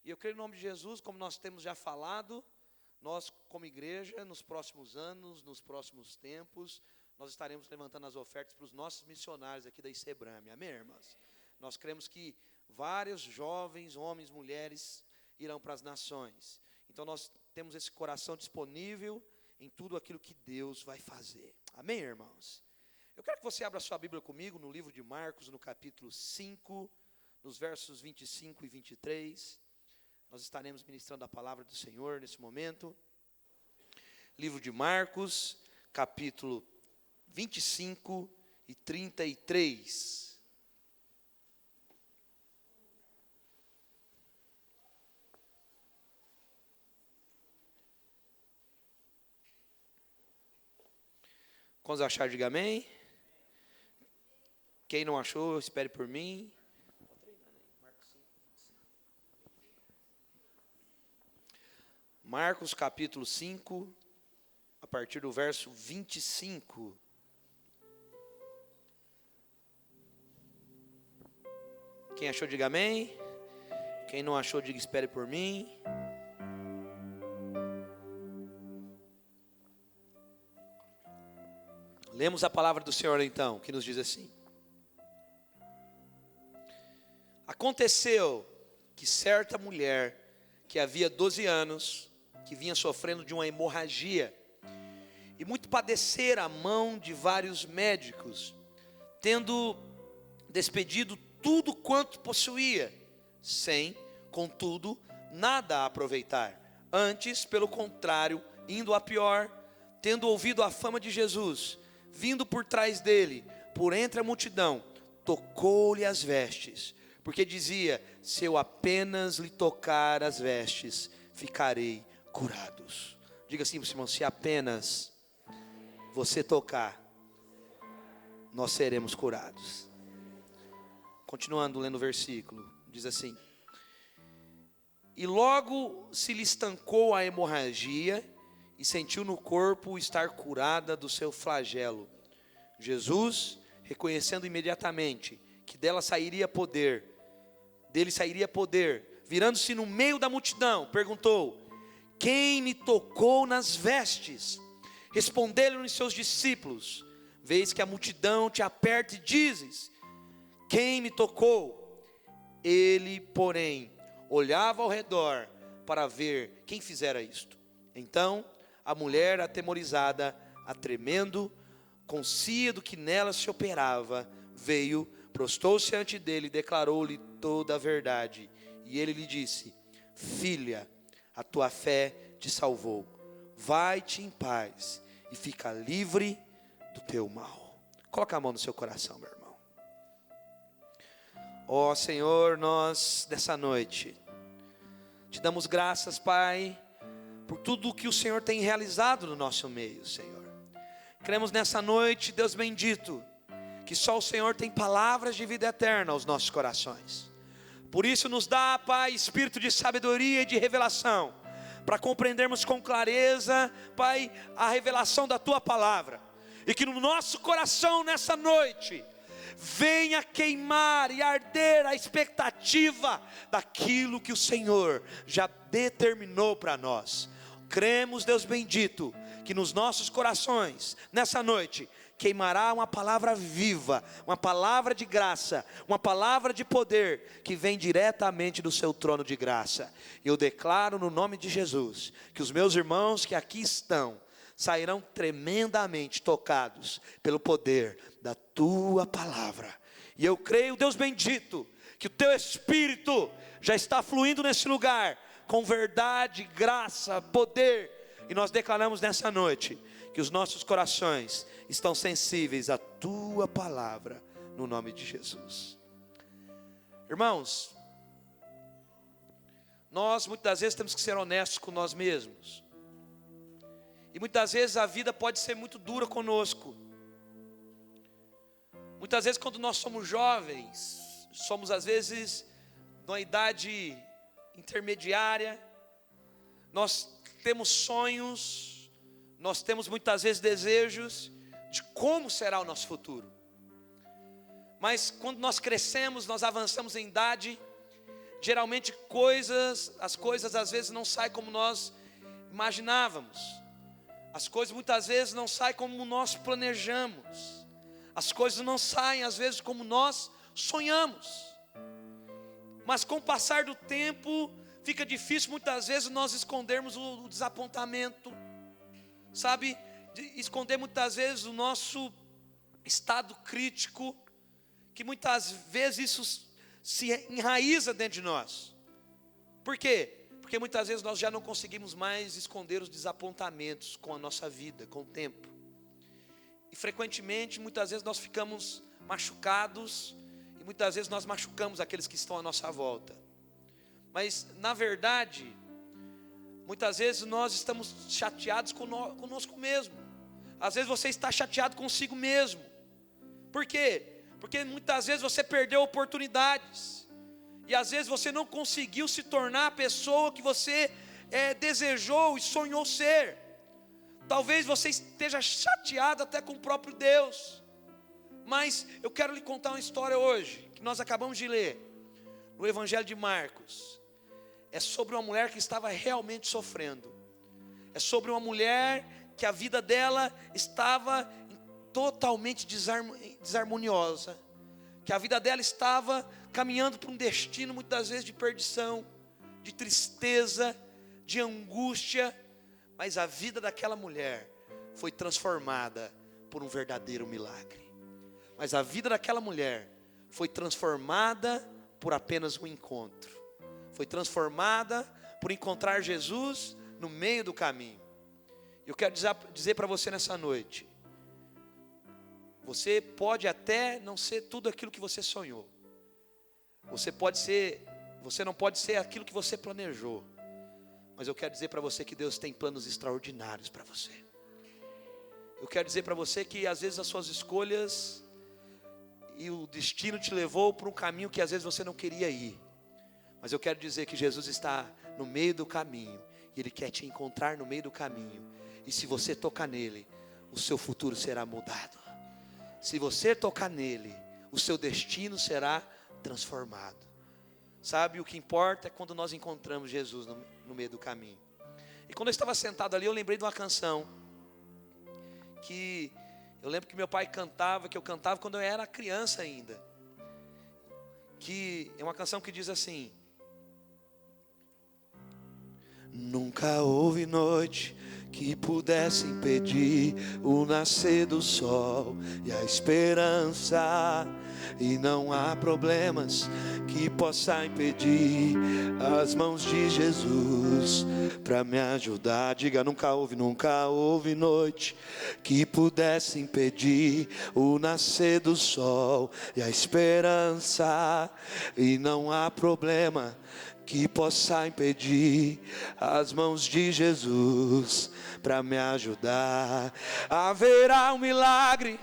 E eu creio no nome de Jesus, como nós temos já falado, nós como igreja, nos próximos anos, nos próximos tempos, nós estaremos levantando as ofertas para os nossos missionários aqui da ICEBRAME. Amém, irmãos? Nós cremos que vários jovens, homens, mulheres, irão para as nações. Então nós temos esse coração disponível em tudo aquilo que Deus vai fazer. Amém, irmãos? Eu quero que você abra sua Bíblia comigo no livro de Marcos, no capítulo 5, nos versos 25 e 23. Nós estaremos ministrando a palavra do Senhor nesse momento. Livro de Marcos, capítulo 25 e 33. Quantos acharam, diga amém. Quem não achou, espere por mim. Marcos capítulo 5, a partir do verso 25. Quem achou, diga amém. Quem não achou, diga espere por mim. Lemos a palavra do Senhor então, que nos diz assim: Aconteceu que certa mulher, que havia 12 anos, que vinha sofrendo de uma hemorragia, e muito padecera a mão de vários médicos, tendo despedido tudo quanto possuía, sem, contudo, nada a aproveitar. Antes, pelo contrário, indo a pior, tendo ouvido a fama de Jesus, vindo por trás dele, por entre a multidão, tocou-lhe as vestes, porque dizia: se eu apenas lhe tocar as vestes, ficarei curados. Diga assim para o irmão: se apenas você tocar, nós seremos curados. Continuando lendo o versículo, diz assim: e logo se lhe estancou a hemorragia, e sentiu no corpo estar curada do seu flagelo. Jesus, reconhecendo imediatamente que dele sairia poder, virando-se no meio da multidão, perguntou: quem me tocou nas vestes? Responderam-lhe seus discípulos: vês que a multidão te aperta e dizes: quem me tocou? Ele, porém, olhava ao redor para ver quem fizera isto. Então a mulher, atemorizada, tremendo, consciente do que nela se operava, veio, prostou-se ante dele e declarou-lhe toda a verdade. E ele lhe disse: filha, a tua fé te salvou. Vai-te em paz e fica livre do teu mal. Coloca a mão no seu coração, meu irmão. Ó Senhor, nós nessa noite te damos graças, Pai, por tudo que o Senhor tem realizado no nosso meio, Senhor. Cremos nessa noite, Deus bendito, que só o Senhor tem palavras de vida eterna aos nossos corações. Por isso nos dá, Pai, espírito de sabedoria e de revelação, para compreendermos com clareza, Pai, a revelação da Tua palavra. E que no nosso coração nessa noite venha queimar e arder a expectativa daquilo que o Senhor já determinou para nós. Cremos, Deus bendito, que nos nossos corações, nessa noite, queimará uma palavra viva, uma palavra de graça, uma palavra de poder, que vem diretamente do seu trono de graça. Eu declaro no nome de Jesus, que os meus irmãos que aqui estão, sairão tremendamente tocados pelo poder da Tua palavra. E eu creio, Deus bendito, que o Teu Espírito já está fluindo nesse lugar, com verdade, graça, poder. E nós declaramos nessa noite, que os nossos corações estão sensíveis à Tua palavra, no nome de Jesus. Irmãos, nós muitas vezes temos que ser honestos com nós mesmos. E muitas vezes a vida pode ser muito dura conosco. Muitas vezes quando nós somos jovens, somos às vezes numa idade intermediária, nós temos sonhos, nós temos muitas vezes desejos de como será o nosso futuro. Mas quando nós crescemos, nós avançamos em idade, geralmente as coisas às vezes não saem como nós imaginávamos. As coisas muitas vezes não saem como nós planejamos. As coisas não saem às vezes como nós sonhamos. Mas com o passar do tempo, fica difícil muitas vezes nós escondermos o desapontamento, sabe? Esconder muitas vezes o nosso estado crítico, que muitas vezes isso se enraiza dentro de nós. Por quê? Porque muitas vezes nós já não conseguimos mais esconder os desapontamentos com a nossa vida, com o tempo. E frequentemente, muitas vezes nós ficamos machucados, e muitas vezes nós machucamos aqueles que estão à nossa volta. Mas, na verdade, muitas vezes nós estamos chateados conosco mesmo. Às vezes você está chateado consigo mesmo. Por quê? Porque muitas vezes você perdeu oportunidades. E às vezes você não conseguiu se tornar a pessoa que você desejou e sonhou ser. Talvez você esteja chateado até com o próprio Deus. Mas eu quero lhe contar uma história hoje, que nós acabamos de ler, no Evangelho de Marcos. É sobre uma mulher que estava realmente sofrendo. É sobre uma mulher que a vida dela estava totalmente desarmoniosa. Que a vida dela estava caminhando para um destino muitas vezes de perdição, de tristeza, de angústia. Mas a vida daquela mulher foi transformada por um verdadeiro milagre. Mas a vida daquela mulher foi transformada por apenas um encontro. Foi transformada por encontrar Jesus no meio do caminho. Eu quero dizer para você nessa noite: você pode até não ser tudo aquilo que você sonhou. Você não pode ser aquilo que você planejou. Mas eu quero dizer para você que Deus tem planos extraordinários para você. Eu quero dizer para você que às vezes as suas escolhas e o destino te levou para um caminho que às vezes você não queria ir. Mas eu quero dizer que Jesus está no meio do caminho, e Ele quer te encontrar no meio do caminho. E se você tocar nele, o seu futuro será mudado. Se você tocar nele, o seu destino será transformado. Sabe, o que importa é quando nós encontramos Jesus no meio do caminho. E quando eu estava sentado ali, eu lembrei de uma canção que eu lembro que meu pai cantava, que eu cantava quando eu era criança ainda. Que é uma canção que diz assim: nunca houve noite que pudesse impedir o nascer do sol e a esperança. E não há problemas que possa impedir as mãos de Jesus para me ajudar. Diga, nunca houve noite que pudesse impedir o nascer do sol e a esperança. E não há problema que possa impedir as mãos de Jesus para me ajudar. Haverá um milagre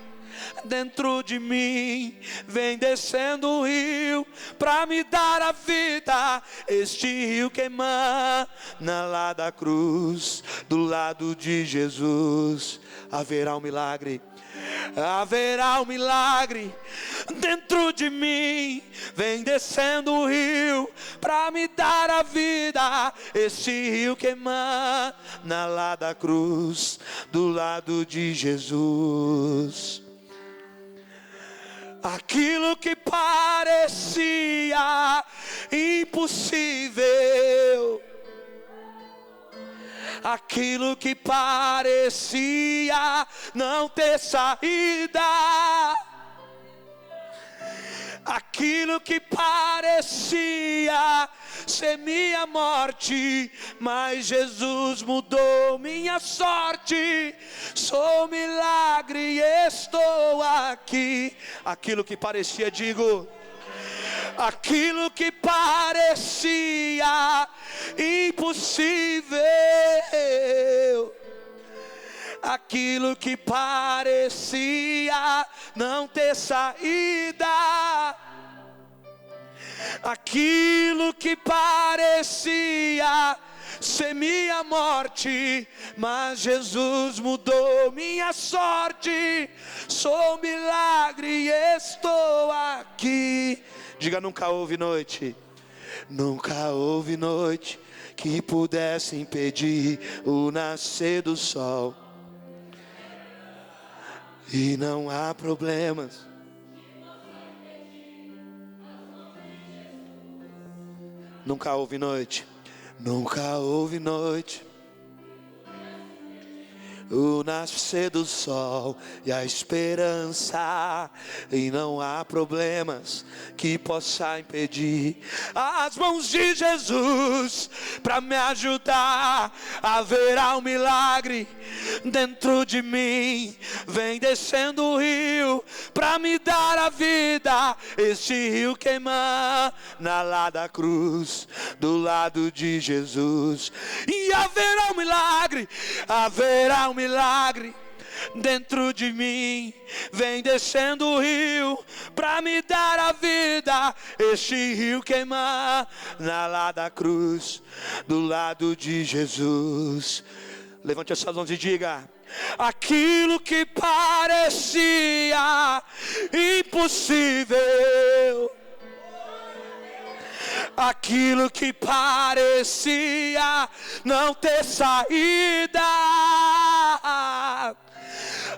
dentro de mim, vem descendo o rio para me dar a vida. Este rio que emana lá da cruz, do lado de Jesus. Haverá um milagre. Haverá um milagre dentro de mim, vem descendo o rio para me dar a vida. Este rio que emana lá da cruz, do lado de Jesus. Aquilo que parecia impossível, aquilo que parecia não ter saída, aquilo que parecia ser minha morte, mas Jesus mudou minha sorte. Sou milagre e estou aqui. Aquilo que parecia, digo, aquilo que parecia impossível, aquilo que parecia não ter saída, aquilo que parecia ser minha morte, mas Jesus mudou minha sorte. Sou milagre e estou aqui. Diga, nunca houve noite. Nunca houve noite que pudesse impedir o nascer do sol. E não há problemas. Nunca houve noite. Nunca houve noite. O nascer do sol e a esperança, e não há problemas que possa impedir as mãos de Jesus para me ajudar. Haverá um milagre dentro de mim, vem descendo o rio para me dar a vida. Este rio queima na lá da cruz, do lado de Jesus, e haverá um milagre, haverá um milagre dentro de mim, vem descendo o rio para me dar a vida. Este rio queima na lá da cruz, do lado de Jesus. Levante as suas mãos e diga: aquilo que parecia impossível, aquilo que parecia não ter saída,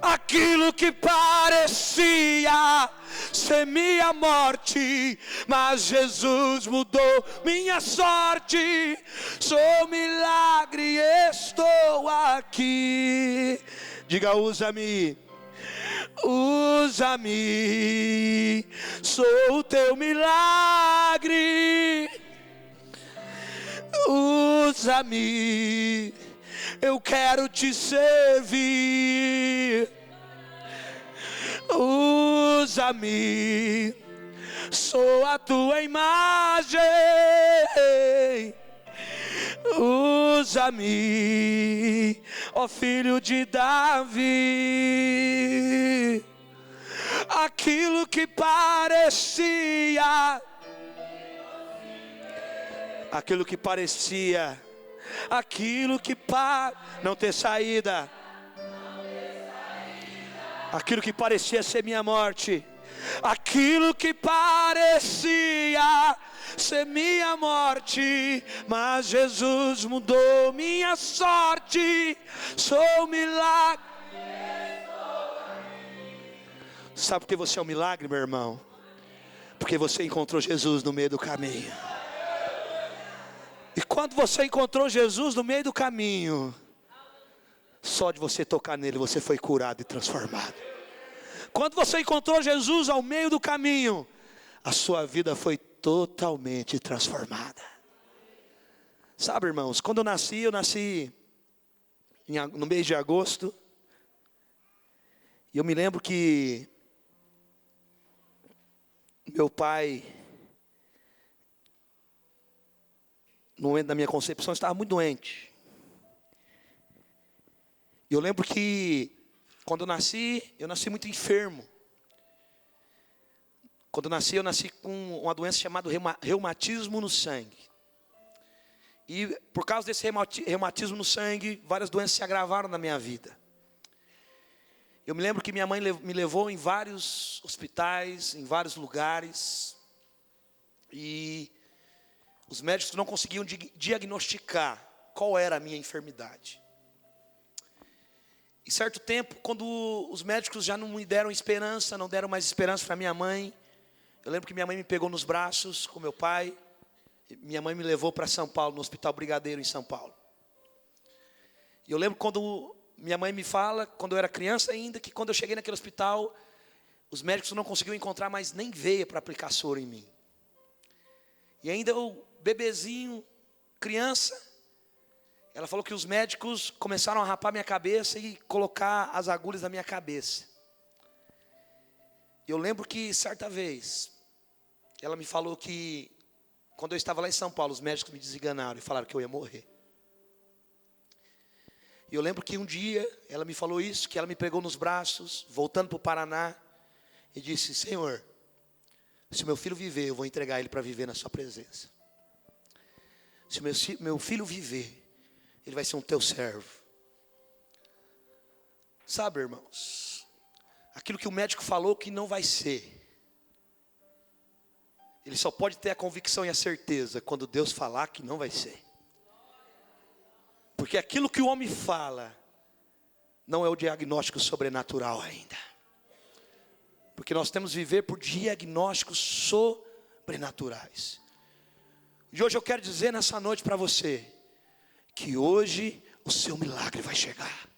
aquilo que parecia ser minha morte, mas Jesus mudou minha sorte. Sou milagre, estou aqui. Diga: usa-me, usa-me, sou o teu milagre. Usa-me, eu quero te servir. Usa-me, sou a tua imagem. Usa-me, ó filho de Davi. Aquilo que parecia, aquilo que parecia, aquilo que não ter saída, aquilo que parecia ser minha morte, aquilo que parecia ser minha morte, mas Jesus mudou minha sorte. Sou milagre. Sabe por que você é um milagre, meu irmão? Porque você encontrou Jesus no meio do caminho. E quando você encontrou Jesus no meio do caminho, só de você tocar nele você foi curado e transformado. Quando você encontrou Jesus ao meio do caminho, a sua vida foi totalmente transformada. Sabe, irmãos, quando eu nasci no mês de agosto. E eu me lembro que meu pai, no momento da minha concepção, estava muito doente. E eu lembro que quando eu nasci muito enfermo. Quando eu nasci com uma doença chamada reumatismo no sangue. E por causa desse reumatismo no sangue, várias doenças se agravaram na minha vida. Eu me lembro que minha mãe me levou em vários hospitais, em vários lugares. E os médicos não conseguiam diagnosticar qual era a minha enfermidade. Em certo tempo, quando os médicos já não me deram esperança, não deram mais esperança para minha mãe, eu lembro que minha mãe me pegou nos braços com meu pai. Minha mãe me levou para São Paulo, no Hospital Brigadeiro em São Paulo. E eu lembro quando minha mãe me fala, quando eu era criança ainda, que quando eu cheguei naquele hospital, os médicos não conseguiam encontrar mais nem veia para aplicar soro em mim. E ainda eu, bebezinho, criança, ela falou que os médicos começaram a rapar minha cabeça e colocar as agulhas na minha cabeça. Eu lembro que certa vez, ela me falou que quando eu estava lá em São Paulo, os médicos me desenganaram e falaram que eu ia morrer. E eu lembro que um dia, ela me falou isso, que ela me pegou nos braços, voltando para o Paraná, e disse: Senhor, se meu filho viver, eu vou entregar ele para viver na sua presença. Se meu filho viver, ele vai ser um teu servo. Sabe, irmãos, aquilo que o médico falou que não vai ser, ele só pode ter a convicção e a certeza quando Deus falar que não vai ser. Porque aquilo que o homem fala não é o diagnóstico sobrenatural ainda. Porque nós temos que viver por diagnósticos sobrenaturais. E hoje eu quero dizer nessa noite para você, que hoje o seu milagre vai chegar.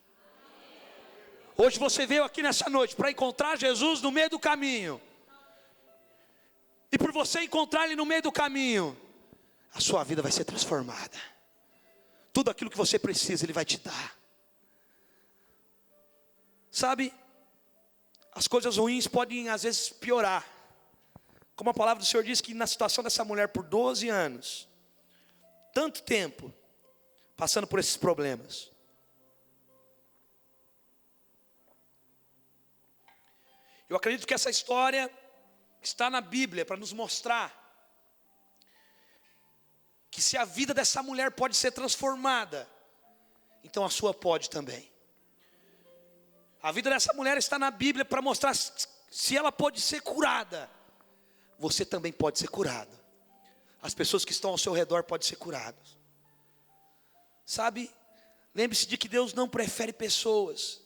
Hoje você veio aqui nessa noite para encontrar Jesus no meio do caminho. E por você encontrar Ele no meio do caminho, a sua vida vai ser transformada. Tudo aquilo que você precisa, Ele vai te dar. Sabe, as coisas ruins podem às vezes piorar. Como a palavra do Senhor diz que na situação dessa mulher por 12 anos, tanto tempo, passando por esses problemas. Eu acredito que essa história está na Bíblia para nos mostrar que se a vida dessa mulher pode ser transformada, então a sua pode também. A vida dessa mulher está na Bíblia para mostrar se ela pode ser curada, você também pode ser curado. As pessoas que estão ao seu redor podem ser curadas. Sabe, lembre-se de que Deus não prefere pessoas.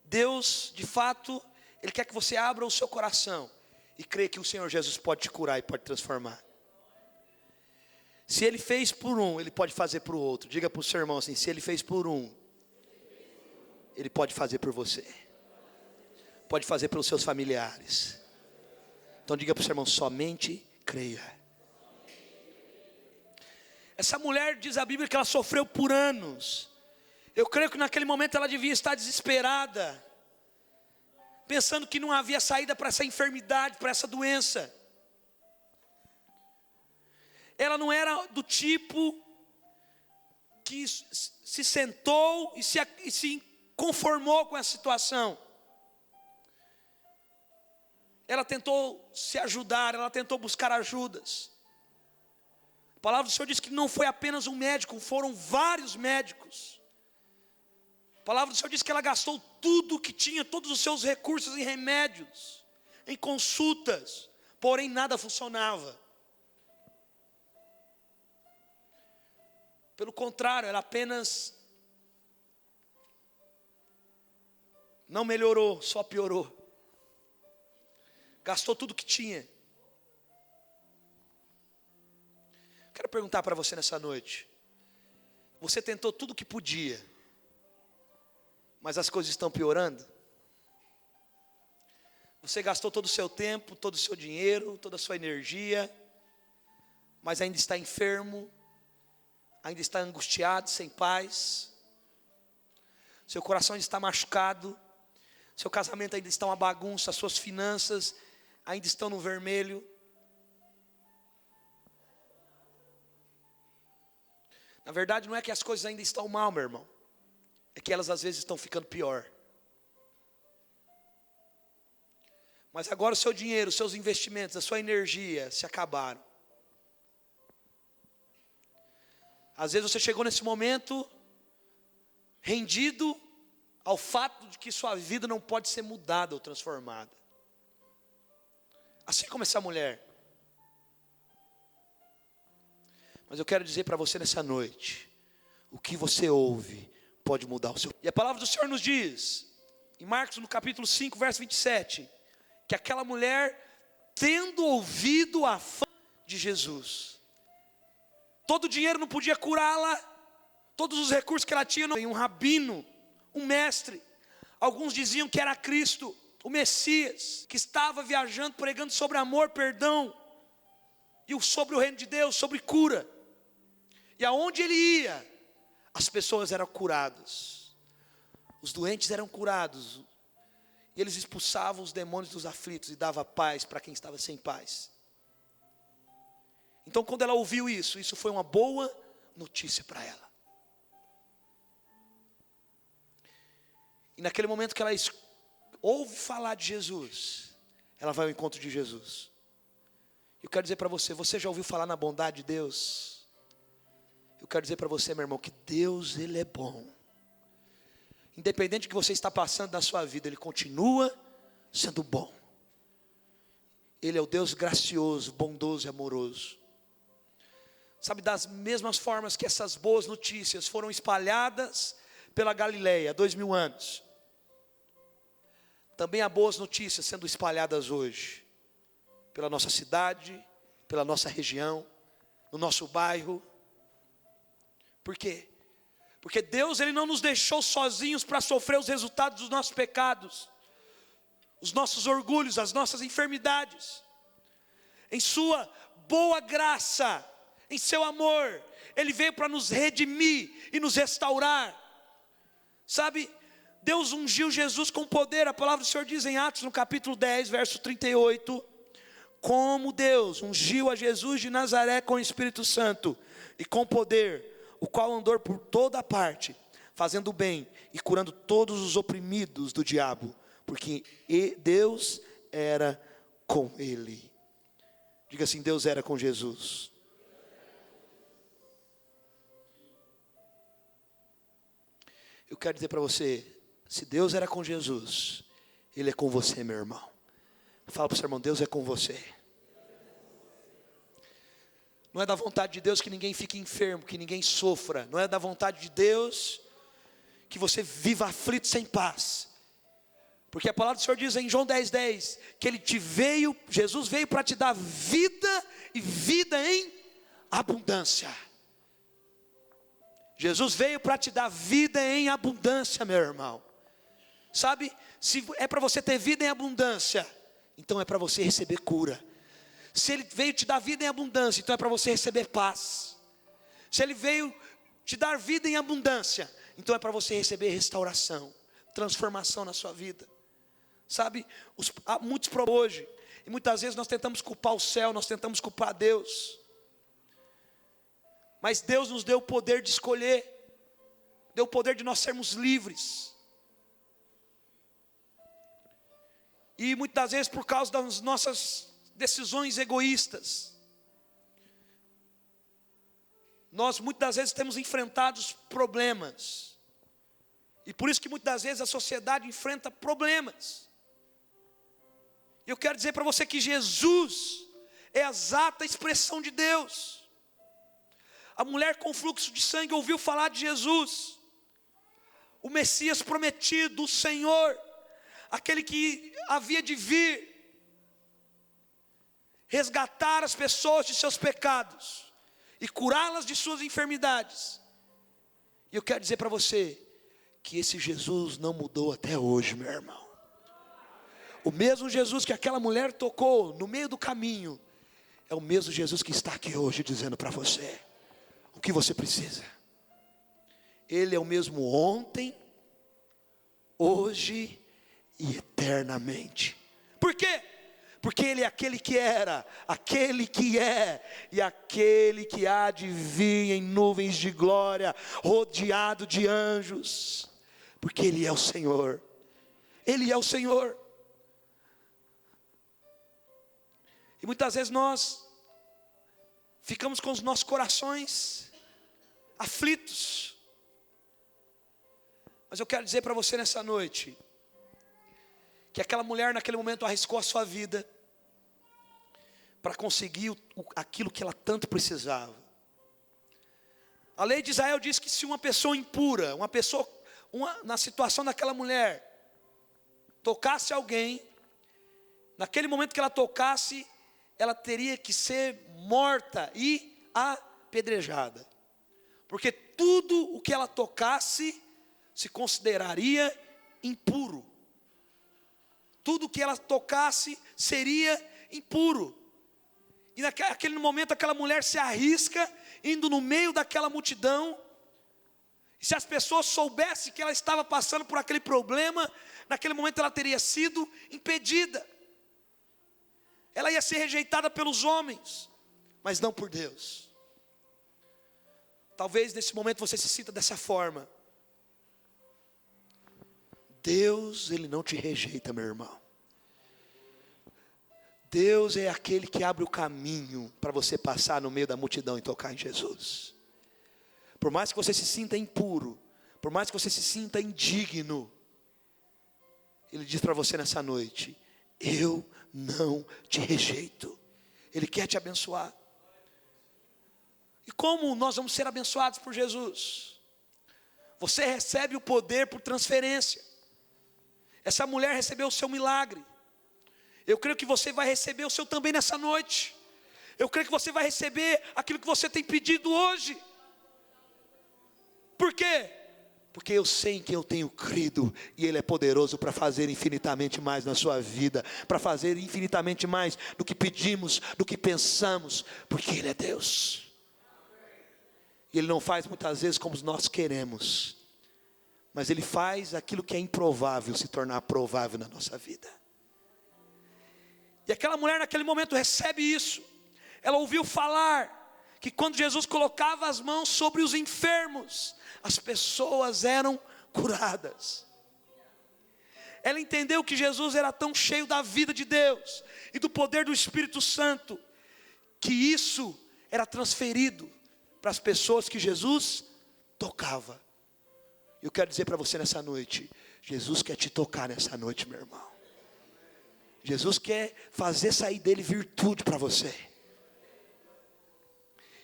Deus, de fato, Ele quer que você abra o seu coração e creia que o Senhor Jesus pode te curar e pode transformar. Se Ele fez por um, Ele pode fazer para o outro. Diga para o seu irmão assim: se Ele fez por um, Ele pode fazer por você. Pode fazer pelos seus familiares. Então diga para o seu irmão: somente creia. Essa mulher, diz a Bíblia, que ela sofreu por anos. Eu creio que naquele momento ela devia estar desesperada, pensando que não havia saída para essa enfermidade, para essa doença. Ela não era do tipo que se sentou e se conformou com essa situação. Ela tentou se ajudar, ela tentou buscar ajudas. A palavra do Senhor diz que não foi apenas um médico, foram vários médicos. A palavra do Senhor diz que ela gastou tudo que tinha, todos os seus recursos em remédios, em consultas, porém nada funcionava. Pelo contrário, ela apenas não melhorou, só piorou. Gastou tudo que tinha. Quero perguntar para você nessa noite: você tentou tudo que podia, mas as coisas estão piorando? Você gastou todo o seu tempo, todo o seu dinheiro, toda a sua energia, mas ainda está enfermo, ainda está angustiado, sem paz. Seu coração ainda está machucado, seu casamento ainda está uma bagunça, as suas finanças ainda estão no vermelho. Na verdade, não é que as coisas ainda estão mal, meu irmão, é que elas às vezes estão ficando pior. Mas agora o seu dinheiro, os seus investimentos, a sua energia se acabaram. Às vezes você chegou nesse momento rendido ao fato de que sua vida não pode ser mudada ou transformada. Assim como essa mulher. Mas eu quero dizer para você nessa noite, o que você ouve pode mudar o seu. E a palavra do Senhor nos diz, em Marcos no capítulo 5, verso 27, que aquela mulher, tendo ouvido a fama de Jesus, todo o dinheiro não podia curá-la, todos os recursos que ela tinha, um rabino, um mestre, alguns diziam que era Cristo, o Messias, que estava viajando, pregando sobre amor, perdão, e sobre o reino de Deus, sobre cura. E aonde ele ia, as pessoas eram curadas, os doentes eram curados, e eles expulsavam os demônios dos aflitos e davam paz para quem estava sem paz. Então quando ela ouviu isso, isso foi uma boa notícia para ela. E naquele momento que ela ouve falar de Jesus, ela vai ao encontro de Jesus. Eu quero dizer para você, você já ouviu falar na bondade de Deus? Eu quero dizer para você, meu irmão, que Deus, Ele é bom. Independente do que você está passando na sua vida, Ele continua sendo bom. Ele é o Deus gracioso, bondoso e amoroso. Sabe, das mesmas formas que essas boas notícias foram espalhadas pela Galileia há 2000 anos, também há boas notícias sendo espalhadas hoje, pela nossa cidade, pela nossa região, no nosso bairro. Por quê? Porque Deus, Ele não nos deixou sozinhos para sofrer os resultados dos nossos pecados, os nossos orgulhos, as nossas enfermidades. Em sua boa graça, em seu amor, Ele veio para nos redimir e nos restaurar. Sabe, Deus ungiu Jesus com poder. A palavra do Senhor diz em Atos, no capítulo 10, verso 38, como Deus ungiu a Jesus de Nazaré com o Espírito Santo e com poder, o qual andou por toda parte, fazendo o bem e curando todos os oprimidos do diabo, porque Deus era com ele. Diga assim: Deus era com Jesus. Eu quero dizer para você, se Deus era com Jesus, Ele é com você, meu irmão. Fala para o seu irmão: Deus é com você. Não é da vontade de Deus que ninguém fique enfermo, que ninguém sofra. Não é da vontade de Deus que você viva aflito sem paz. Porque a palavra do Senhor diz em João 10:10, que Jesus veio para te dar vida e vida em abundância. Jesus veio para te dar vida em abundância, meu irmão. Sabe, se é para você ter vida em abundância, então é para você receber cura. Se Ele veio te dar vida em abundância, então é para você receber paz. Se Ele veio te dar vida em abundância, então é para você receber restauração, transformação na sua vida. Sabe, há muitos problemas hoje, e muitas vezes nós tentamos culpar o céu, nós tentamos culpar Deus. Mas Deus nos deu o poder de escolher, deu o poder de nós sermos livres. E muitas vezes por causa das nossas decisões egoístas, nós muitas vezes temos enfrentado problemas. E por isso que muitas vezes a sociedade enfrenta problemas. E eu quero dizer para você que Jesus é a exata expressão de Deus. A mulher com fluxo de sangue ouviu falar de Jesus, o Messias prometido, o Senhor, aquele que havia de vir resgatar as pessoas de seus pecados e curá-las de suas enfermidades. E eu quero dizer para você que esse Jesus não mudou até hoje, meu irmão. O mesmo Jesus que aquela mulher tocou no meio do caminho, é o mesmo Jesus que está aqui hoje dizendo para você o que você precisa. Ele é o mesmo ontem, hoje e eternamente. Por quê? Porque Ele é aquele que era, aquele que é e aquele que há de vir em nuvens de glória, rodeado de anjos. Porque Ele é o Senhor. Ele é o Senhor. E muitas vezes nós ficamos com os nossos corações aflitos. Mas eu quero dizer para você nessa noite, que aquela mulher naquele momento arriscou a sua vida para conseguir aquilo que ela tanto precisava. A lei de Israel diz que se uma pessoa impura, na situação daquela mulher, tocasse alguém, naquele momento que ela tocasse, ela teria que ser morta e apedrejada. Porque tudo o que ela tocasse se consideraria impuro. Tudo que ela tocasse seria impuro. E naquele momento aquela mulher se arrisca, indo no meio daquela multidão. E se as pessoas soubessem que ela estava passando por aquele problema, naquele momento ela teria sido impedida. Ela ia ser rejeitada pelos homens, mas não por Deus. Talvez nesse momento você se sinta dessa forma. Deus, Ele não te rejeita, meu irmão. Deus é aquele que abre o caminho para você passar no meio da multidão e tocar em Jesus. Por mais que você se sinta impuro, por mais que você se sinta indigno, Ele diz para você nessa noite: eu não te rejeito. Ele quer te abençoar. E como nós vamos ser abençoados por Jesus? Você recebe o poder por transferência. Essa mulher recebeu o seu milagre. Eu creio que você vai receber o seu também nessa noite. Eu creio que você vai receber aquilo que você tem pedido hoje. Por quê? Porque eu sei em quem eu tenho crido, e Ele é poderoso para fazer infinitamente mais na sua vida, para fazer infinitamente mais do que pedimos, do que pensamos, porque Ele é Deus. E Ele não faz muitas vezes como nós queremos, mas Ele faz aquilo que é improvável se tornar provável na nossa vida. E aquela mulher naquele momento recebe isso. Ela ouviu falar que quando Jesus colocava as mãos sobre os enfermos, as pessoas eram curadas. Ela entendeu que Jesus era tão cheio da vida de Deus e do poder do Espírito Santo, que isso era transferido para as pessoas que Jesus tocava. Eu quero dizer para você nessa noite, Jesus quer te tocar nessa noite, meu irmão. Jesus quer fazer sair dele virtude para você.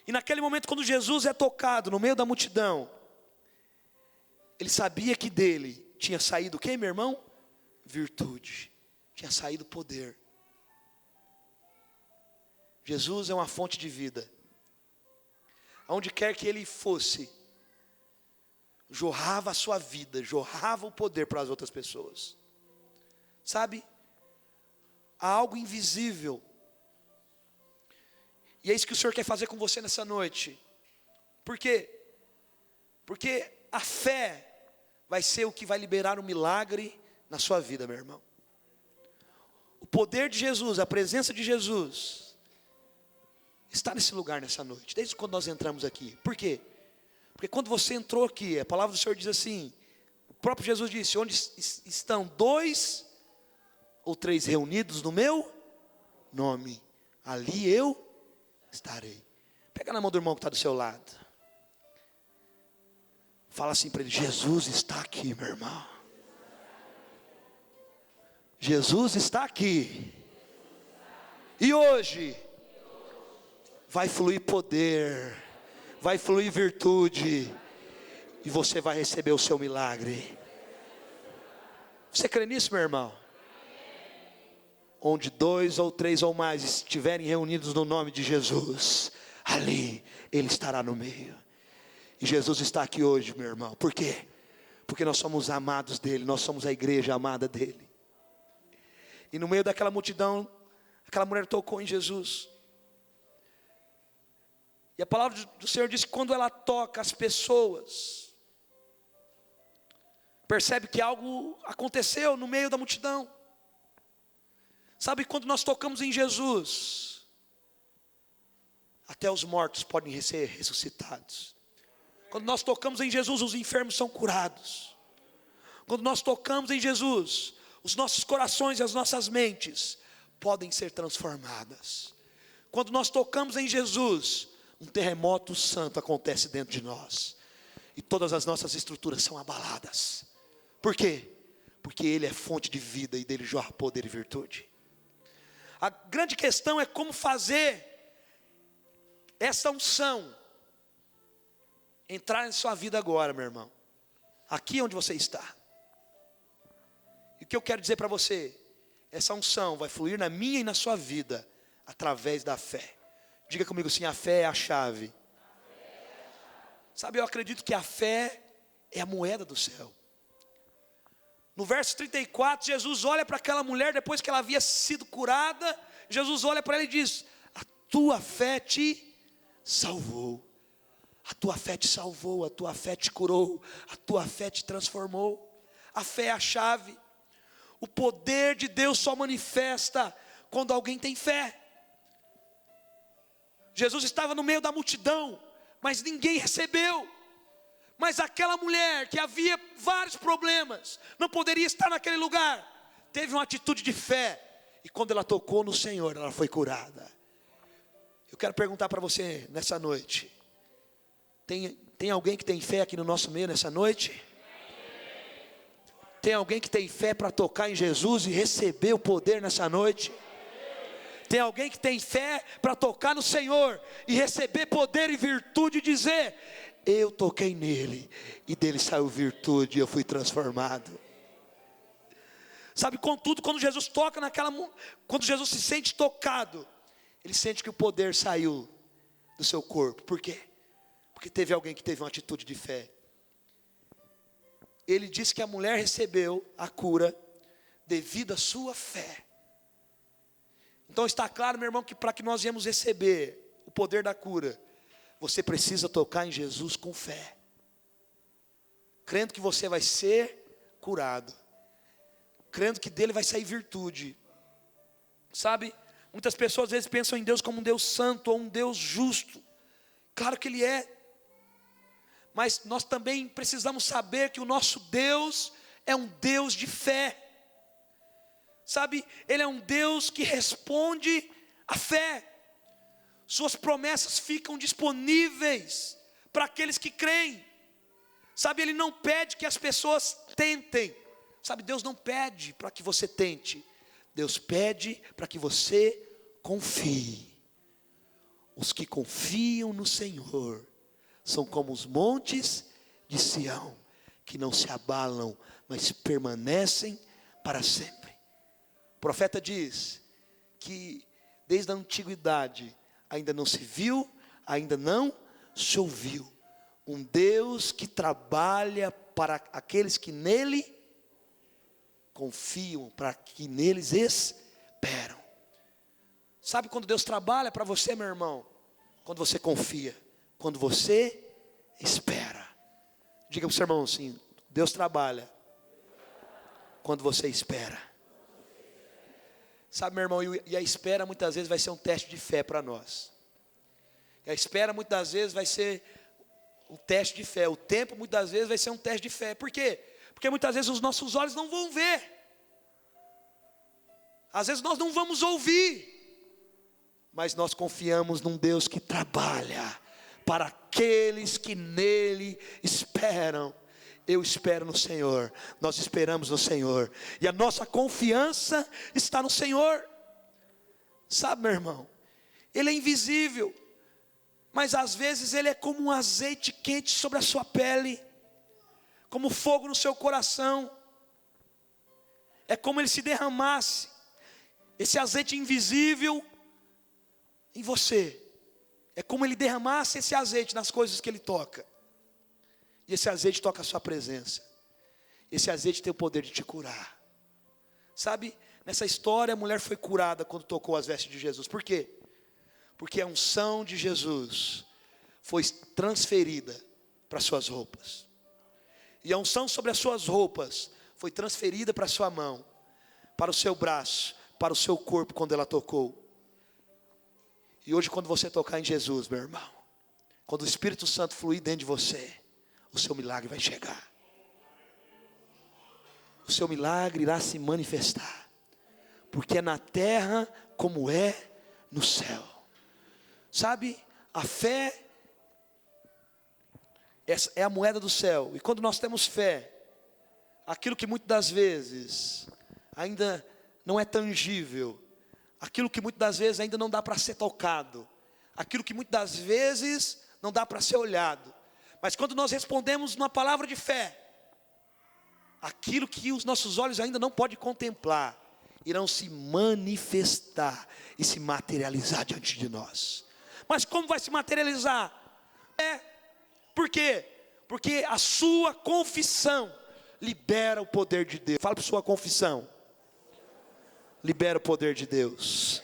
E naquele momento, quando Jesus é tocado no meio da multidão, ele sabia que dele tinha saído o quê, meu irmão? Virtude. Tinha saído poder. Jesus é uma fonte de vida. Aonde quer que ele fosse, jorrava a sua vida, jorrava o poder para as outras pessoas. Sabe? Há algo invisível. E é isso que o Senhor quer fazer com você nessa noite. Por quê? Porque a fé vai ser o que vai liberar um milagre na sua vida, meu irmão. O poder de Jesus, a presença de Jesus, está nesse lugar nessa noite, desde quando nós entramos aqui. Por quê? Porque quando você entrou aqui, a palavra do Senhor diz assim, o próprio Jesus disse, onde estão 2 ou 3 reunidos no meu nome, ali eu estarei. Pega na mão do irmão que está do seu lado. Fala assim para ele, Jesus está aqui, meu irmão. Jesus está aqui. E hoje vai fluir poder, vai fluir virtude, e você vai receber o seu milagre. Você crê nisso, meu irmão? Onde 2 ou 3 ou mais estiverem reunidos no nome de Jesus, ali Ele estará no meio. E Jesus está aqui hoje, meu irmão. Por quê? Porque nós somos amados dEle, nós somos a igreja amada dEle. E no meio daquela multidão, aquela mulher tocou em Jesus. E a palavra do Senhor diz que quando ela toca as pessoas, percebe que algo aconteceu no meio da multidão. Sabe, quando nós tocamos em Jesus, até os mortos podem ser ressuscitados. Quando nós tocamos em Jesus, os enfermos são curados. Quando nós tocamos em Jesus, os nossos corações e as nossas mentes podem ser transformadas. Quando nós tocamos em Jesus, um terremoto santo acontece dentro de nós. E todas as nossas estruturas são abaladas. Por quê? Porque Ele é fonte de vida e dele jorra poder e virtude. A grande questão é como fazer essa unção entrar em sua vida agora, meu irmão. Aqui onde você está. E o que eu quero dizer para você, essa unção vai fluir na minha e na sua vida, através da fé. Diga comigo assim, a fé é a chave. Sabe, eu acredito que a fé é a moeda do céu. No verso 34, Jesus olha para aquela mulher, depois que ela havia sido curada, Jesus olha para ela e diz, a tua fé te salvou. A tua fé te salvou, a tua fé te curou, a tua fé te transformou. A fé é a chave. O poder de Deus só manifesta quando alguém tem fé. Jesus estava no meio da multidão, mas ninguém recebeu. Mas aquela mulher que havia vários problemas, não poderia estar naquele lugar, teve uma atitude de fé, e quando ela tocou no Senhor, ela foi curada. Eu quero perguntar para você nessa noite, tem alguém que tem fé aqui no nosso meio nessa noite? Tem alguém que tem fé para tocar em Jesus e receber o poder nessa noite? Tem alguém que tem fé para tocar no Senhor e receber poder e virtude e dizer: eu toquei nele e dele saiu virtude e eu fui transformado. Sabe, contudo, quando Jesus toca quando Jesus se sente tocado, ele sente que o poder saiu do seu corpo. Por quê? Porque teve alguém que teve uma atitude de fé. Ele disse que a mulher recebeu a cura devido à sua fé. Então está claro, meu irmão, que para que nós viemos receber o poder da cura, você precisa tocar em Jesus com fé, crendo que você vai ser curado, crendo que dele vai sair virtude. Sabe, muitas pessoas às vezes pensam em Deus como um Deus santo ou um Deus justo. Claro que ele é, mas nós também precisamos saber que o nosso Deus é um Deus de fé. Sabe, ele é um Deus que responde à fé. Suas promessas ficam disponíveis para aqueles que creem. Sabe, ele não pede que as pessoas tentem. Sabe, Deus não pede para que você tente. Deus pede para que você confie. Os que confiam no Senhor são como os montes de Sião, que não se abalam, mas permanecem para sempre. O profeta diz que desde a antiguidade ainda não se viu, ainda não se ouviu um Deus que trabalha para aqueles que nele confiam, para que neles esperam. Sabe quando Deus trabalha para você, meu irmão? Quando você confia, quando você espera. Diga para o seu irmão assim: Deus trabalha quando você espera. Sabe, meu irmão, e a espera muitas vezes vai ser um teste de fé para nós. E a espera muitas vezes vai ser um teste de fé. O tempo muitas vezes vai ser um teste de fé. Por quê? Porque muitas vezes os nossos olhos não vão ver. Às vezes nós não vamos ouvir. Mas nós confiamos num Deus que trabalha para aqueles que nele esperam. Eu espero no Senhor, nós esperamos no Senhor, e a nossa confiança está no Senhor. Sabe, meu irmão, ele é invisível, mas às vezes ele é como um azeite quente sobre a sua pele, como fogo no seu coração. É como ele se derramasse, esse azeite invisível em você. É como ele derramasse esse azeite nas coisas que ele toca. E esse azeite toca a sua presença. Esse azeite tem o poder de te curar. Sabe, nessa história a mulher foi curada quando tocou as vestes de Jesus. Por quê? Porque a unção de Jesus foi transferida para as suas roupas. E a unção sobre as suas roupas foi transferida para a sua mão, para o seu braço, para o seu corpo quando ela tocou. E hoje quando você tocar em Jesus, meu irmão, quando o Espírito Santo fluir dentro de você, o seu milagre vai chegar. O seu milagre irá se manifestar. Porque é na terra como é no céu. Sabe, a fé é a moeda do céu. E quando nós temos fé, aquilo que muitas das vezes ainda não é tangível, aquilo que muitas das vezes ainda não dá para ser tocado, aquilo que muitas das vezes não dá para ser olhado, mas quando nós respondemos numa palavra de fé, aquilo que os nossos olhos ainda não podem contemplar, irão se manifestar e se materializar diante de nós. Mas como vai se materializar? Por quê? Porque a sua confissão libera o poder de Deus. Fala para a sua confissão. Libera o poder de Deus.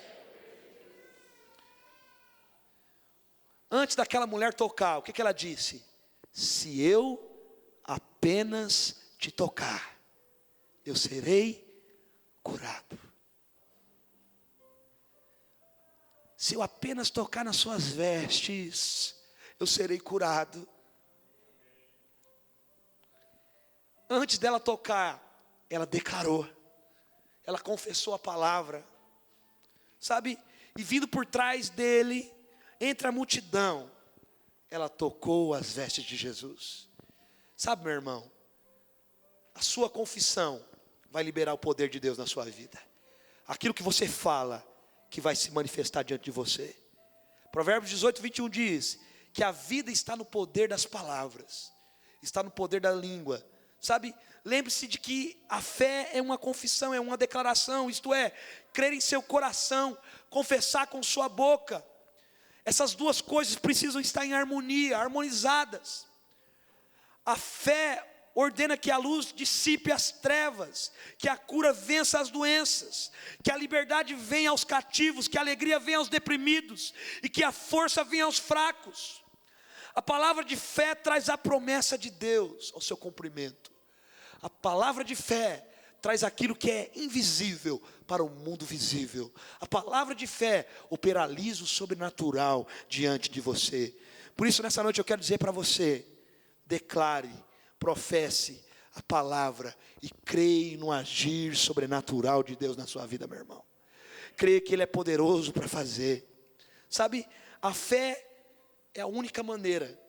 Antes daquela mulher tocar, o que ela disse? Se eu apenas te tocar, eu serei curado. Se eu apenas tocar nas suas vestes, eu serei curado. Antes dela tocar, ela declarou, ela confessou a palavra, sabe? E vindo por trás dele, entre a multidão, ela tocou as vestes de Jesus. Sabe, meu irmão, a sua confissão vai liberar o poder de Deus na sua vida. Aquilo que você fala, que vai se manifestar diante de você. Provérbios 18, 21 diz que a vida está no poder das palavras, está no poder da língua. Sabe, lembre-se de que a fé é uma confissão, é uma declaração, isto é, crer em seu coração, confessar com sua boca. Essas duas coisas precisam estar em harmonia, harmonizadas. A fé ordena que a luz dissipe as trevas, que a cura vença as doenças, que a liberdade venha aos cativos, que a alegria venha aos deprimidos e que a força venha aos fracos. A palavra de fé traz a promessa de Deus ao seu cumprimento. A palavra de fé traz aquilo que é invisível para o mundo visível. A palavra de fé operaliza o sobrenatural diante de você. Por isso, nessa noite eu quero dizer para você: declare, professe a palavra e creia no agir sobrenatural de Deus na sua vida, meu irmão. Creia que Ele é poderoso para fazer. Sabe, a fé é a única maneira.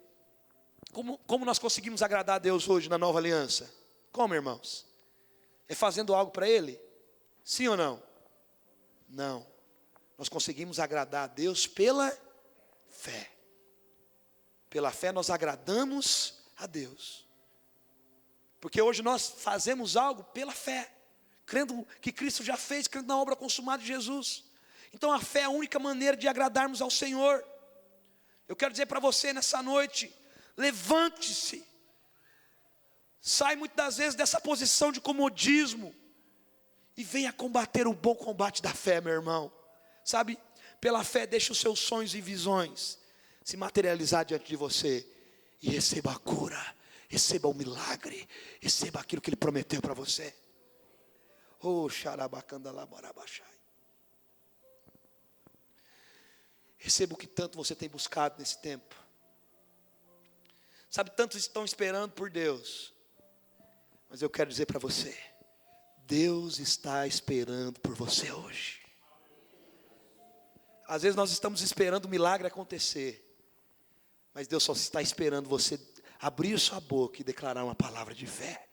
Como nós conseguimos agradar a Deus hoje na nova aliança? Como, irmãos? É fazendo algo para Ele? Sim ou não? Não. Nós conseguimos agradar a Deus pela fé. Pela fé nós agradamos a Deus. Porque hoje nós fazemos algo pela fé, crendo que Cristo já fez, crendo na obra consumada de Jesus. Então a fé é a única maneira de agradarmos ao Senhor. Eu quero dizer para você nessa noite: levante-se. Sai muitas das vezes dessa posição de comodismo e venha combater o bom combate da fé, meu irmão. Sabe, pela fé deixe os seus sonhos e visões se materializar diante de você e receba a cura, receba o milagre, receba aquilo que Ele prometeu para você. Oh, xarabacandalabarabachai. Receba o que tanto você tem buscado nesse tempo. Sabe, tantos estão esperando por Deus, mas eu quero dizer para você: Deus está esperando por você hoje. Às vezes nós estamos esperando o milagre acontecer, mas Deus só está esperando você abrir sua boca e declarar uma palavra de fé.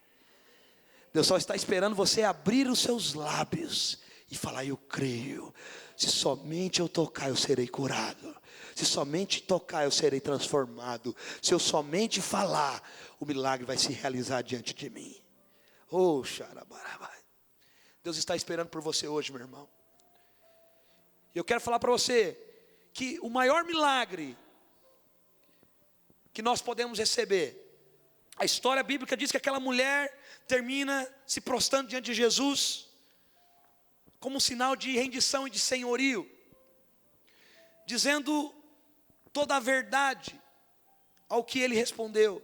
Deus só está esperando você abrir os seus lábios e falar: eu creio. Se somente eu tocar, eu serei curado. Se somente tocar, eu serei transformado. Se eu somente falar, o milagre vai se realizar diante de mim. Oh, xarabarabai. Deus está esperando por você hoje, meu irmão. E eu quero falar para você que o maior milagre que nós podemos receber, a história bíblica diz que aquela mulher termina se prostrando diante de Jesus, como um sinal de rendição e de senhorio, dizendo toda a verdade ao que ele respondeu.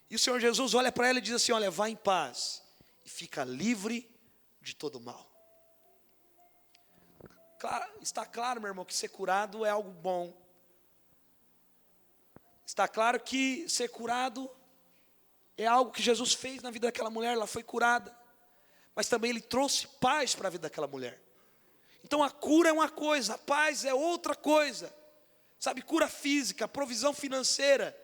E o Senhor Jesus olha para ela e diz assim: olha, vá em paz e fica livre de todo mal. Está claro, meu irmão, que ser curado é algo bom. Está claro que ser curado é algo que Jesus fez na vida daquela mulher. Ela foi curada, mas também Ele trouxe paz para a vida daquela mulher. Então a cura é uma coisa, a paz é outra coisa. Sabe, cura física, provisão financeira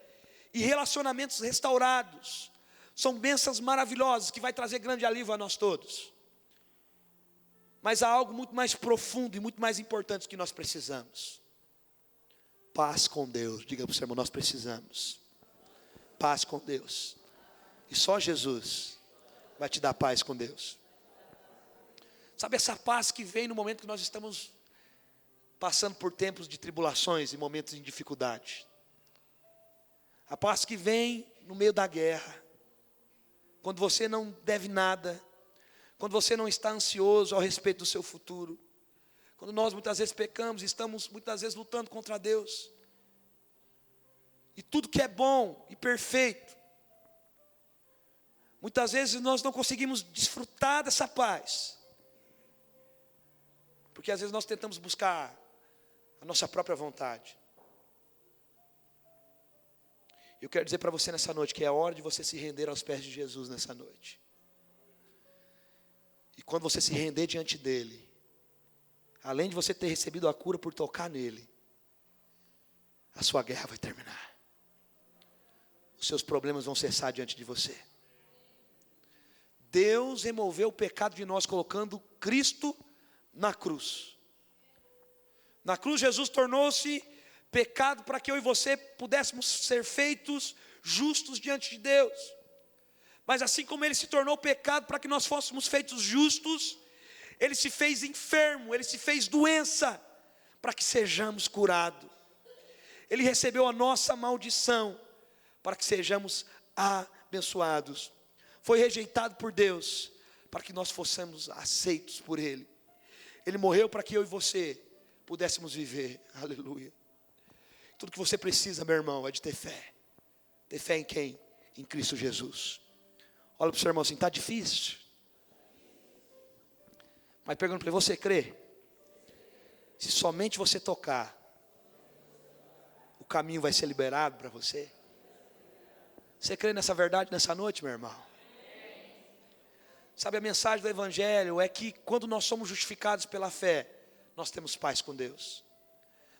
e relacionamentos restaurados são bênçãos maravilhosas que vai trazer grande alívio a nós todos. Mas há algo muito mais profundo e muito mais importante que nós precisamos: paz com Deus. Diga para o seu irmão: nós precisamos paz com Deus. E só Jesus vai te dar paz com Deus. Sabe, essa paz que vem no momento que nós estamos passando por tempos de tribulações e momentos de dificuldade. A paz que vem no meio da guerra, quando você não deve nada, quando você não está ansioso ao respeito do seu futuro, quando nós muitas vezes pecamos, estamos muitas vezes lutando contra Deus, e tudo que é bom e perfeito, muitas vezes nós não conseguimos desfrutar dessa paz, porque às vezes nós tentamos buscar a nossa própria vontade. Eu quero dizer para você nessa noite que é a hora de você se render aos pés de Jesus nessa noite. E quando você se render diante dele, além de você ter recebido a cura por tocar nele, a sua guerra vai terminar. Os seus problemas vão cessar diante de você. Deus removeu o pecado de nós colocando Cristo na cruz. Na cruz Jesus tornou-se pecado para que eu e você pudéssemos ser feitos justos diante de Deus. Mas assim como Ele se tornou pecado para que nós fôssemos feitos justos, Ele se fez enfermo, Ele se fez doença, para que sejamos curados. Ele recebeu a nossa maldição, para que sejamos abençoados. Foi rejeitado por Deus, para que nós fossemos aceitos por Ele. Ele morreu para que eu e você pudéssemos viver, aleluia. Tudo que você precisa, meu irmão, é de ter fé. Ter fé em quem? Em Cristo Jesus. Olha para o seu irmão assim, está difícil. Mas pergunto para ele, você crê? Se somente você tocar, o caminho vai ser liberado para você? Você crê nessa verdade nessa noite, meu irmão? Sabe, a mensagem do Evangelho é que quando nós somos justificados pela fé, nós temos paz com Deus.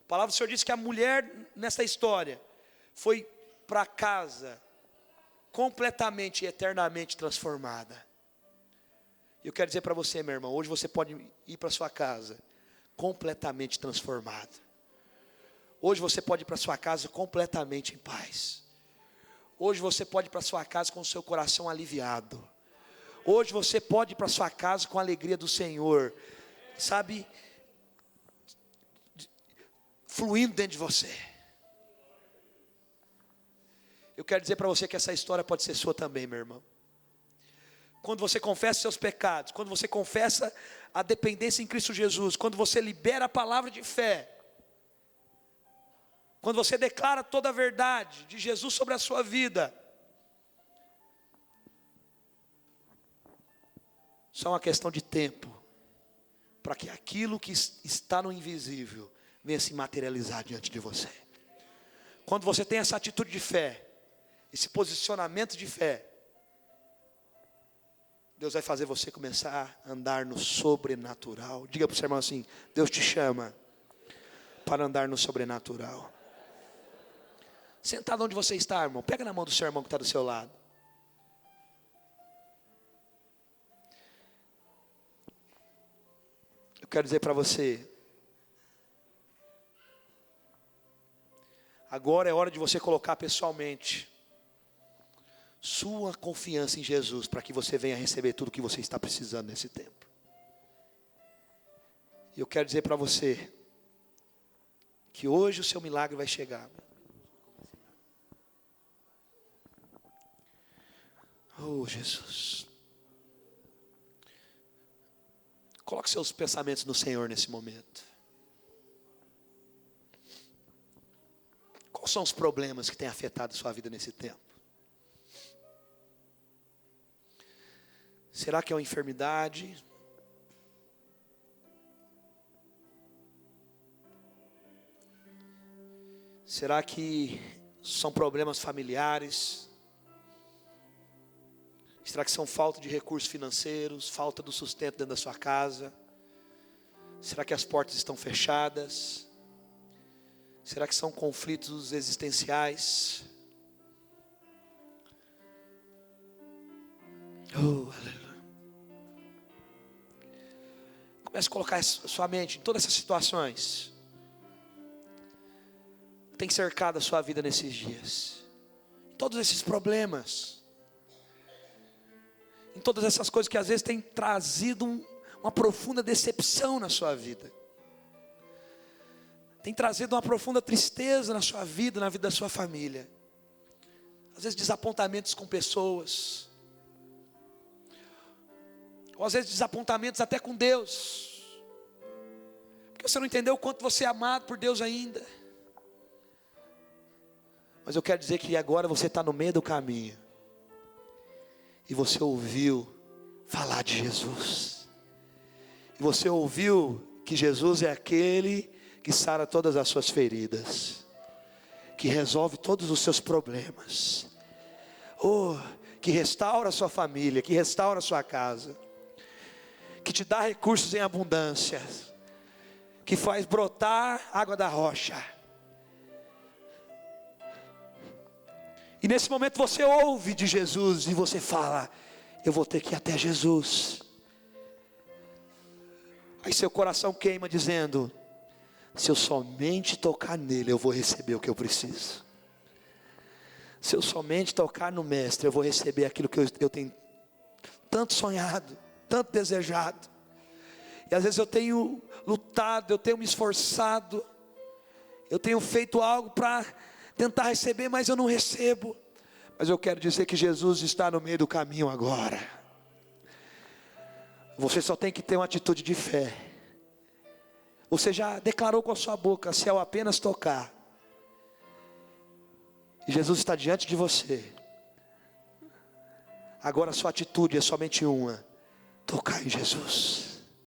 A palavra do Senhor diz que a mulher nessa história foi para casa completamente e eternamente transformada. Eu quero dizer para você, meu irmão, hoje você pode ir para sua casa completamente transformado. Hoje você pode ir para sua casa completamente em paz. Hoje você pode ir para sua casa com o seu coração aliviado. Hoje você pode ir para sua casa com a alegria do Senhor, sabe, fluindo dentro de você. Eu quero dizer para você que essa história pode ser sua também, meu irmão. Quando você confessa seus pecados, quando você confessa a dependência em Cristo Jesus, quando você libera a palavra de fé, quando você declara toda a verdade de Jesus sobre a sua vida, só uma questão de tempo, para que aquilo que está no invisível venha se materializar diante de você. Quando você tem essa atitude de fé, esse posicionamento de fé, Deus vai fazer você começar a andar no sobrenatural. Diga para o seu irmão assim, Deus te chama para andar no sobrenatural. Sentado onde você está, irmão, pega na mão do seu irmão que está do seu lado. Eu quero dizer para você, agora é hora de você colocar pessoalmente sua confiança em Jesus, para que você venha receber tudo que você está precisando nesse tempo. E eu quero dizer para você, que hoje o seu milagre vai chegar. Oh, Jesus. Coloque seus pensamentos no Senhor nesse momento. Quais são os problemas que têm afetado a sua vida nesse tempo? Será que é uma enfermidade? Será que são problemas familiares? Será que são falta de recursos financeiros, falta do sustento dentro da sua casa? Será que as portas estão fechadas? Será que são conflitos existenciais? Oh, aleluia. Comece a colocar sua mente em todas essas situações. Tem cercado a sua vida nesses dias. Em todos esses problemas. Em todas essas coisas que às vezes têm trazido uma profunda decepção na sua vida. Tem trazido uma profunda tristeza na sua vida, na vida da sua família. Às vezes desapontamentos com pessoas. Ou às vezes desapontamentos até com Deus. Porque você não entendeu o quanto você é amado por Deus ainda. Mas eu quero dizer que agora você está no meio do caminho. E você ouviu falar de Jesus. E você ouviu que Jesus é aquele que sara todas as suas feridas. Que resolve todos os seus problemas. Oh, que restaura a sua família, que restaura a sua casa. Que te dá recursos em abundância. Que faz brotar água da rocha. E nesse momento você ouve de Jesus e você fala, eu vou ter que ir até Jesus. Aí seu coração queima dizendo, Se eu somente tocar nele, eu vou receber o que eu preciso. Se eu somente tocar no Mestre, eu vou receber aquilo que eu tenho tanto sonhado, tanto desejado. E às vezes eu tenho lutado, eu tenho me esforçado, eu tenho feito algo para tentar receber, mas eu não recebo. Mas eu quero dizer que Jesus está no meio do caminho agora. Você só tem que ter uma atitude de fé. Você já declarou com a sua boca, se eu apenas tocar, e Jesus está diante de você. Agora a sua atitude é somente uma: tocar em Jesus.